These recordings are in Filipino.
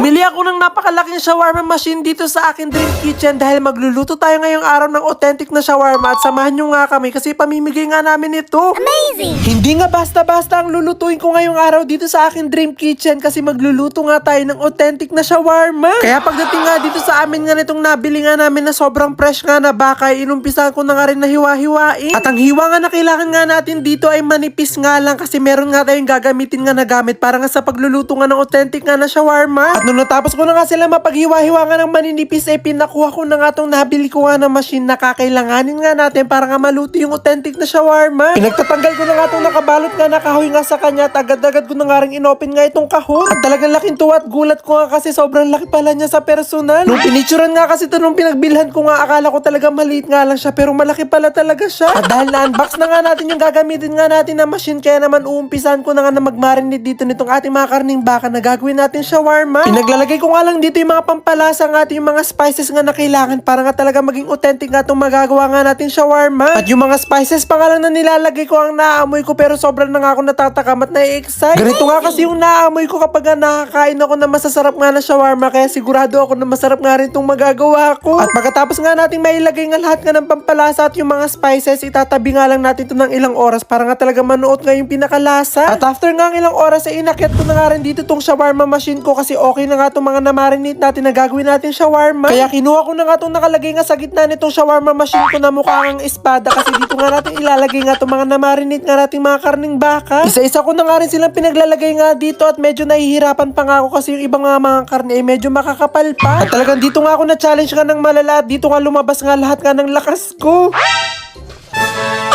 Bumili ako ng napakalaking shawarma machine dito sa akin dream kitchen dahil magluluto tayo ngayong araw ng authentic na shawarma at samahan nyo nga kami kasi pamimigay nga namin ito. Amazing! Hindi nga basta-basta ang lulutuin ko ngayong araw dito sa akin dream kitchen kasi magluluto nga tayo ng authentic na shawarma. Kaya pagdating nga dito sa amin nga nitong nabili nga namin na sobrang fresh nga na baka, inumpisahan ko na nga rin na hiwa-hiwain. At ang hiwa nga na kailangan nga natin dito ay manipis nga lang kasi meron nga tayong gagamitin nga na gamit para nga sa pagluluto nga ng authentic nga na shawarma. At nung natapos ko na nga sila mapaghiwa-hiwa nga ng maninipis ay pinakuha ko na nga tong nabili ko nga na machine na kakailanganin nga natin para nga maluto yung authentic na shawarma. Pinagtatanggal ko na nga tong nakabalot nga nakahoy nga sa kanya at agad-agad ko na nga rin inopen nga itong kahon. At talagang laking tuwa at gulat ko nga kasi sobrang laki pala niya sa personal. Nung pinicturan nga kasi ito nung pinagbilhan ko nga akala ko talaga maliit nga lang siya pero malaki pala talaga siya. At dahil na-unbox na nga natin yung gagamitin nga natin na machine kaya naman uumpisan ko na nga na mag-marinate dito nitong ating mga karning baka na gagawin natin shawarma. Pinaglalagay ko nga lang dito yung mga pampalasa nga at yung mga spices nga na kailangan para nga talaga maging authentic nga itong magagawa nga natin shawarma. At yung mga spices pa nga lang na nilalagay ko ang naamoy ko pero sobrang na nga ako natatakam at na-excite. Ganito nga kasi yung naamoy ko kapag nakakain ako na masasarap nga na shawarma kaya sigurado ako na masarap nga rin itong magagawa ko. At pagkatapos nga natin mailagay nga lahat nga ng pampalasa at yung mga spices, itatabi nga lang natin ito ng ilang oras para nga talaga manuot nga yung pinakalasa. At after nga ng ilang oras ay inakyat ko na nga rin dito tong shawarma machine ko kasi okay na nga itong mga na-marinate natin na gagawin natin shawarma. Kaya kinuha ko na nga itong nakalagay nga sa gitna nitong shawarma machine ko na mukhang espada kasi dito nga natin ilalagay nga itong mga na-marinate nga nating mga karning baka. Isa-isa ko na nga rin silang pinaglalagay nga dito at medyo nahihirapan pa nga ako kasi yung ibang mga karne ay medyo makakapal pa. At talagang dito nga ako na-challenge nga ng malala at dito nga lumabas nga lahat nga ng lakas ko.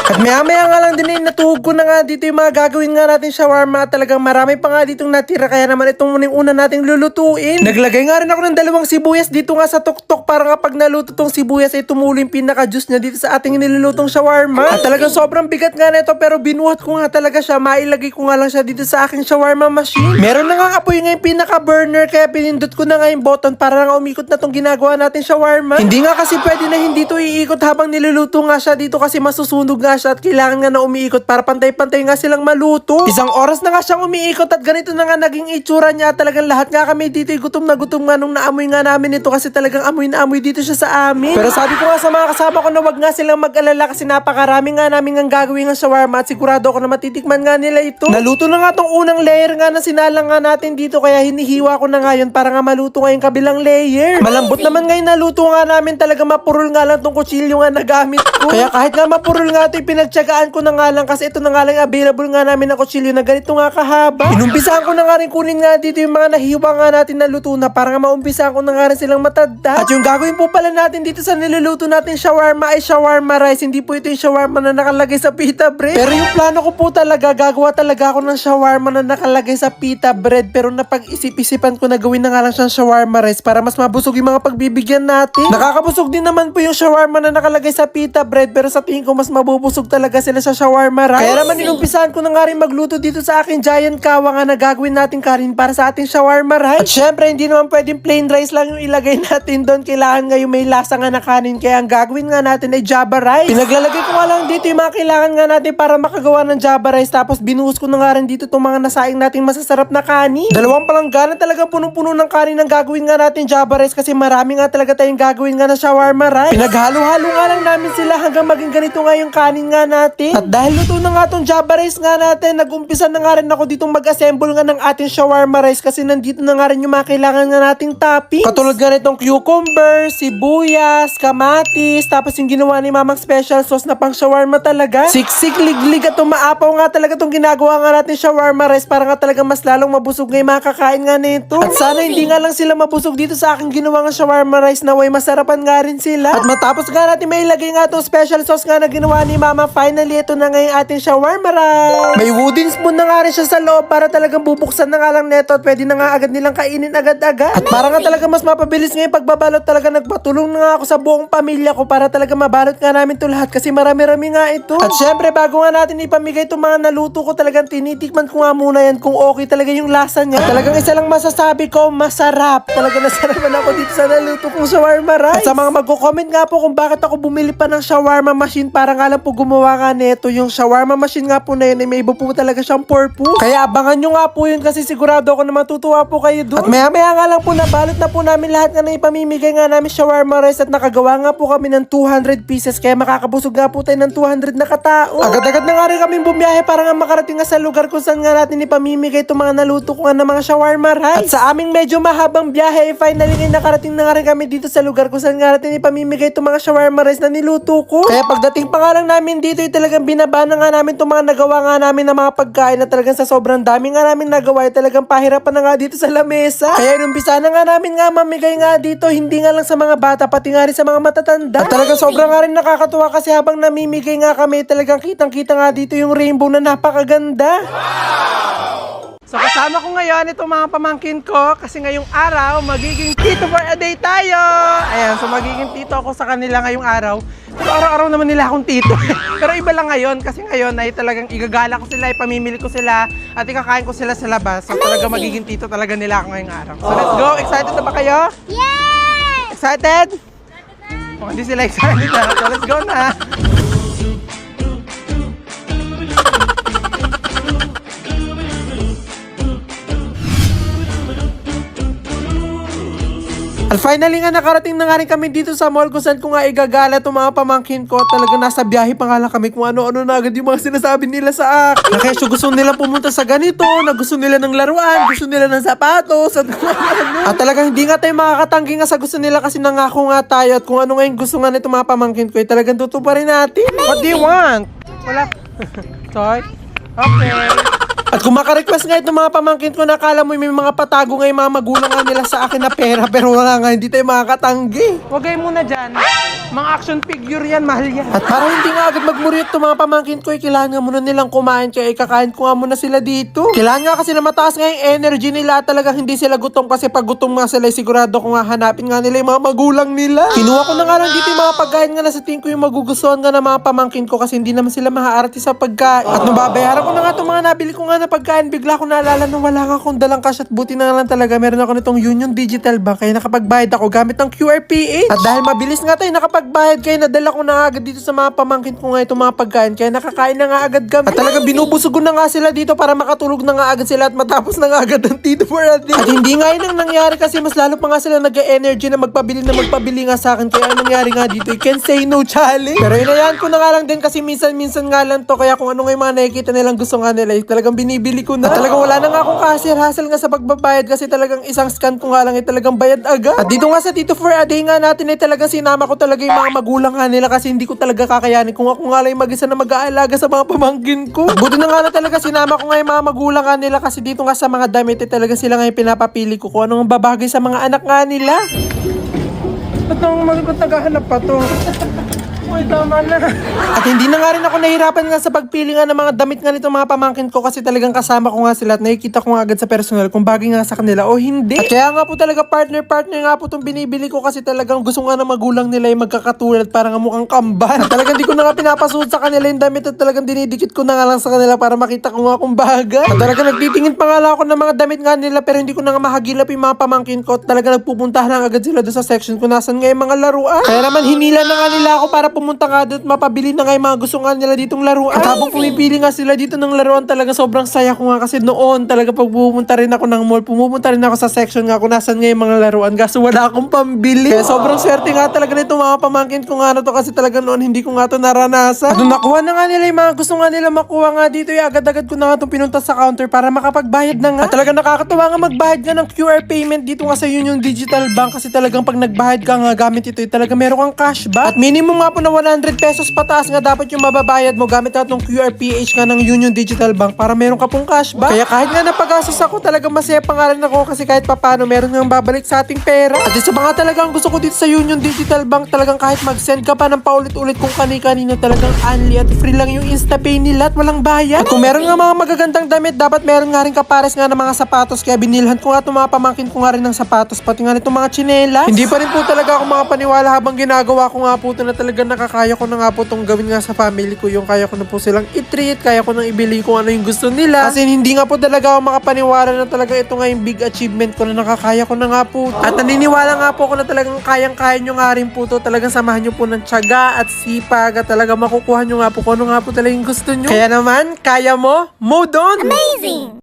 At maya-maya nga lang din ay natuhog ko na nga dito yung mga gagawin nga natin shawarma at talagang marami pa nga ditong natira kaya naman itong muna yung una nating lulutuin. Naglagay nga rin ako ng 2 sibuyas dito nga sa tuktok para nga pag naluto tong sibuyas ay tumulo yung pinaka-juice niya dito sa ating nilulutong shawarma. At talagang sobrang bigat nga nito pero binuhat ko nga talaga siya, mailagay ko nga lang siya dito sa aking shawarma machine. Meron na nga apoy nga yung pinaka-burner kaya pinindot ko na nga yung button para nga umikot na tong ginagawa natin shawarma. Hindi nga kasi pwede na hindi to iikot habang niluluto nga siya dito kasi masusunog nga siya at kailangan nga na umiikot para pantay-pantay nga silang maluto. Isang oras na nga siyang umiikot at ganito na nga naging itsura niya. Talagang lahat nga kami dito gutom na gutom nga nung naamoy nga namin ito kasi talagang amoy na amoy dito siya sa amin. Pero sabi ko nga sa mga kasama ko na wag nga silang mag-alala kasi napakarami nga namin ang gagawin ng shawarma at sigurado ako na matitikman nga nila ito. Naluto na nga tong unang layer nga na sinalang nga natin dito kaya hinihiwa ko na nga yun para nga maluto nga yung kabilang layer. Malambot naman nga yung naluto nga namin, talaga mapurol nga lang tong kutsilyo nga nagamit ko. Kaya kahit nga mapurol nga ito, pinagtyagaan ko na nga lang kasi ito na nga lang available nga namin na kutsilyo na ganito nga kahaba. Inumpisahan ko na nga rin kunin nga dito yung mga nahiwa nga natin na luto na para nga maumpisahan ko na nga rin silang matadda. At yung gagawin po pala natin dito sa niluluto natin shawarma ay shawarma rice. Hindi po ito yung shawarma na nakalagay sa pita bread. Pero yung plano ko po talaga, gagawa talaga ako ng shawarma na nakalagay sa pita bread. Pero napag-isip-isipan ko na gawin na nga lang siyang shawarma rice para mas mabusog yung mga pagbibigyan natin. Nakakabusog din naman po yung shawarma na nakalagay sa pita bread pero sa tingin ko mas mabubusog talaga sila sa shawarma rice. Kaya naman inumpisahan ko na nga rin magluto dito sa aking giant kawa nga na gagawin natin kanin para sa ating shawarma rice. At syempre hindi naman pwedeng plain rice lang yung ilagay natin doon. Kailangan nga yung may lasa nga na kanin kaya ang gagawin nga natin ay java rice. Pinaglalagay ko nga lang dito yung mga kailangan nga natin para makagawa ng java rice tapos binuhos ko na nga rin dito itong mga nasaing nating masasarap na kanin. 2 palanggana talaga punong-puno ng kanin ang gagawin nga natin java rice kasi marami nga talaga tayong gagawin nga na shawarma rice. Pinaghalo-halo nga lang namin sila hanggang maging ganito nga yung kanin nga natin. At dahil luto na nga tong java rice nga natin, nag-umpisa na nga rin ako ditong mag-assemble nga ng ating shawarma rice kasi nandito na nga rin yung mga kailangan nga nating toppings. Katulad nga nitong cucumber, sibuyas, kamatis, tapos yung ginawa ni mamang special sauce na pang shawarma talaga. Siksik, liglig at umaapaw nga talaga tong ginagawa nga natin shawarma rice para nga talaga mas lalong mabusog nga yung mga kakain nga nito. At sana hindi nga lang sila mabusog dito sa aking ginawa nga shawarma rice na way masarapan nga rin sila. At matapos nga natin may ilagay nga tong special sauce nga na ginawa ni mama, finally ito na nga yung ating shawarma rice. May wooden spoon na nga rin siya sa loob para talagang bubuksan na nga lang neto at pwede na nga agad nilang kainin agad-agad. At para nga talaga mas mapabilis nga yung pagbabalot, talaga nagpatulong na nga ako sa buong pamilya ko para talaga mabalot nga namin ito lahat kasi marami-rami nga ito. At syempre bago nga natin ipamigay itong mga naluto ko, talagang tinitikman ko nga muna yan kung okay talaga yung lasa niya. At talagang isa lang masasabi ko, masarap. Talaga nasarapan ako dito sa naluto kong shawarma rice. At sa mga magko-comment nga po kung bakit ako bumili pa ng shawarma machine para nga lang po gumawa nga nito. Yung shawarma machine nga po na yun, may iba po talaga siyang purpose. Kaya abangan nyo nga po yun kasi sigurado ako na matutuwa po kayo doon. At maya nga lang po nabalot na po namin lahat nga na ipamimigay nga namin shawarma rice at nakagawa nga po kami ng 200 pieces kaya makakabusog nga po tayo ng 200 na katao. Agad-agad na nga rin kami bumiyahe para nga makarating nga sa lugar kung saan nga natin ipamimigay itong mga naluto ko nga ng mga shawarma rice. At sa aming medyo mahabang biyahe, finally nga nakarating na nga rin kami dito sa lugar kung saan nga natin ipamimigay itong mga shawarma rice na niluto ko. Kaya pagdating pa nga lang namin dito, talagang binabana nga namin itong mga nagawa nga namin ng mga pagkain na talagang sa sobrang dami nga namin nagawa, talagang pahirapan na nga dito sa lamesa. Kaya inumpisa na nga namin nga mamigay nga dito, hindi nga lang sa mga bata, pati nga rin sa mga matatanda. At talagang sobrang nga rin nakakatuwa kasi habang namimigay nga kami, talagang kitang-kita nga dito yung rainbow na napakaganda. So kasama ko ngayon itong mga pamangkin ko kasi ngayong araw magiging tito for a day tayo. Ayan, so magiging tito ako sa kanila ngayong araw. Pero araw-araw naman nila akong tito. Pero iba lang ngayon kasi ngayon ay talagang igagala ko sila, ipamimili ko sila at ikakain ko sila sa labas. So talaga magiging tito talaga nila ako ngayong araw. So let's go! Excited na ba kayo? Yay! Excited? Oh, hindi sila excited na. So let's go na! At finally nga nakarating na nga rin kami dito sa mall kung saan ko nga igagala itong mga pamangkin ko. Talaga nasa biyahe pa nga lang kami kung ano-ano na agad yung mga sinasabi nila sa akin. Na kesyo gusto nila pumunta sa ganito, na gusto nila ng laruan, gusto nila ng sapatos, at kung ano. At talagang hindi nga tayo makakatanggi nga sa gusto nila kasi nangako nga tayo at kung ano nga yung gusto nga nitong mga pamangkin ko, talagang tutuparin natin. What do you want? Wala. Toy? Okay. At kung makarequest nga itong mga pamangkin ko, nakala mo may mga patago nga yung mga magulang nga nila sa akin na pera, pero wala nga, hindi tayo makakatanggi. Huwag kayo muna dyan. Mga action figure yan, mahal yan. At para hindi nga agad magmuriot itong mga pamangkin ko, kailangan nga muna nilang kumain, kaya ikakain ko nga muna sila dito. Kailangan nga kasi na mataas nga yung energy nila, talagang hindi sila gutom kasi pag gutom nga sila, sigurado ko nga hanapin nga nila yung mga magulang nila. Kinuha ko na nga lang dito yung mga pagkain nga na sa tingin ko yung magugustuhan nga ng mga pamangkin ko kasi hindi naman sila maaarte sa pagkain. At nung babayaran ko na nga itong mga nabili ko nga na pagkain, bigla ko naalala na wala nga akong dalang cash at buti na lang talaga meron ako nitong Union Digital Bank kaya nakapagbayad ako gamit ng QRPH. At dahil mabilis nga tayo nakapagbayad kaya nadala ko na agad dito sa mga pamangkin ko nga itong mga pagkain kaya nakakain na nga agad kami. At talaga binubusog na nga sila dito para makatulog na nga agad sila at matapos na nga agad ang tito for a day. At hindi nga yun ang nangyari kasi mas lalo pa nga sila nag-energy na magpabili nga sa akin kaya ang nangyari nga dito, you can say no challenge. Pero inayaan ko na nga lang din kasi minsan nga lang to kaya kung ano nga yung mga nakikita nilang gusto nga nila talagang binibili ko na. At talagang wala na nga akong hassle nga sa pagbabayad kasi talagang isang scan ko nga lang talagang bayad agad. At dito nga sa Tito for a Day nga natin talagang sinama ko talaga yung mga magulang nga nila kasi hindi ko talaga kakayanin kung ako nga lang mag-isa na mag-aalaga sa mga pamangkin ko. At buti na nga na talaga sinama ko nga yung mga magulang nga nila kasi dito nga sa mga damit talaga sila nga yung pinapapili ko kung anong babagay sa mga anak nga nila. Ba't nang malikot naghahanap pa to? Uy, tama na. At hindi na nga rin ako nahirapan nga sa pagpili nga ng mga damit nga nitong mga pamangkin ko kasi talagang kasama ko nga sila at nakikita ko nga agad sa personal kung bagay nga sa kanila o hindi. At kaya nga po talaga partner nga po itong binibili ko kasi talagang gusto nga ng magulang nila yung magkakatulad para nga mukhang kamban. At talagang di ko na nga pinapasuot sa kanila yung damit at talagang dinidikit ko na nga lang sa kanila para makita ko nga kung bagay. At talagang nagtitingin pa nga lang ako ng mga damit nga nila pero hindi ko na nga mahagilap yung mga pamangkin ko at talagang nagpupuntahan lang agad sila doon sa section kung nasan nga yung mga laruan. Kaya naman hinila na nga nila ako para pumunta nga doon at mapabili na nga yung mga gusto nga nila ditong laruan. At habang pumipili nga sila dito ng laruan talaga sobrang saya ko nga kasi noon talaga pag pumunta rin ako ng mall, pumupunta rin ako sa section nga kung nasan nga yung mga laruan kaso wala akong pambili. Kaya sobrang swerte nga talaga nitong mga pamangkin ko nga na to kasi talaga noon hindi ko nga to naranasan. At nung nakuha na nga nila yung mga gusto nga nila makuha nga dito, agad-agad ko na nga itong pinunta sa counter para makapagbayad na nga. At talaga nakakatuwa nga magbayad nga ng QR payment dito nga sa Union Digital Bank kasi talagang pag nagbayad ka nga gamit ito, talaga meron kang cashback. At minimum nga po na 100 pesos pataas nga dapat yung mababayad mo gamit na itong QRPH nga ng Union Digital Bank para meron ka pong cashback. Kaya kahit nga napagastos ako, talagang masaya pa nga rin ako kasi kahit papano meron nga babalik sa ating pera. At isa pa nga talagang gusto ko dito sa Union Digital Bank, talagang kahit mag-send ka pa ng paulit-ulit kung kani-kanino, talagang only at free lang yung InstaPay nila at walang bayad. At kung meron nga mga magagandang damit, dapat meron nga rin kapares nga ng mga sapatos kaya binilhan ko nga itong mga pamangkin ko nga rin ng sapatos pati nga nitong mga tsinela. Hindi pa rin po talaga ako makapaniwala habang ginagawa ko nga po ito na talaga nakakaya ko na nga po itong gawin nga sa family ko. Yung kaya ko na po silang i-treat, kaya ko nang ibili kung ano yung gusto nila. Kasi hindi nga po talaga ako makapaniwala na talaga ito nga yung big achievement ko na nakakaya ko na nga po. At naniniwala nga po ako na talagang kayang-kaya nyo nga rin po to. Talagang samahan nyo po ng tiyaga at sipag at talaga makukuha nyo nga po kung ano nga po talagang gusto nyo. Kaya naman, kaya mo, mode on! Amazing!